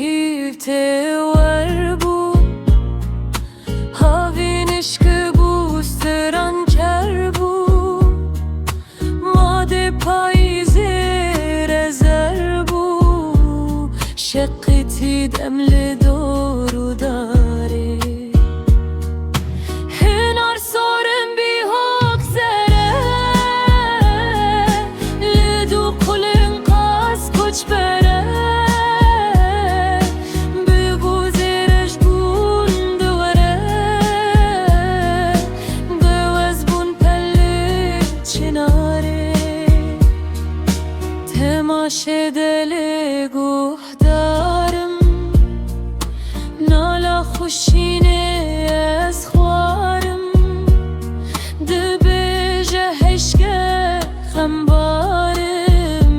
هیفته ور بو هاوینش که بوستران کر بو ماده پاییزه رزر بو شقتی دمل دورو داره هنار سارم بی حق زره لدو قلن قاس کچ بره بگو زیرش بون دوره گوز بون پله چناره تماشه دل گوه دارم نالا خوشینه از خوارم دبیجه هشگه خمبارم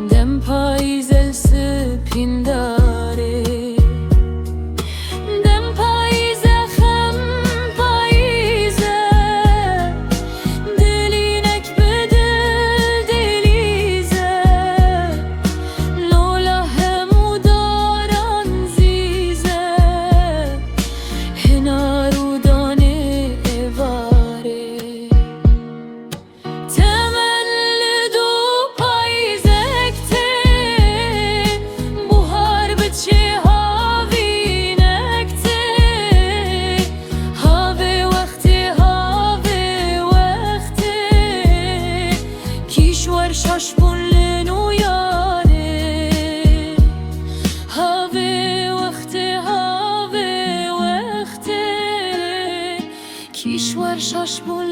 دم پاییزل سپین داره دم پاییزه خم پاییزه دلینک به دل دلیزه لولا همو داران زیزه هنارو دانه واره تمل دو پاییزکته بوهار بچه هاوی نکته هاوی وقته کیشور شاش بون لنو یاره هاوی وقته کیشور شاش بون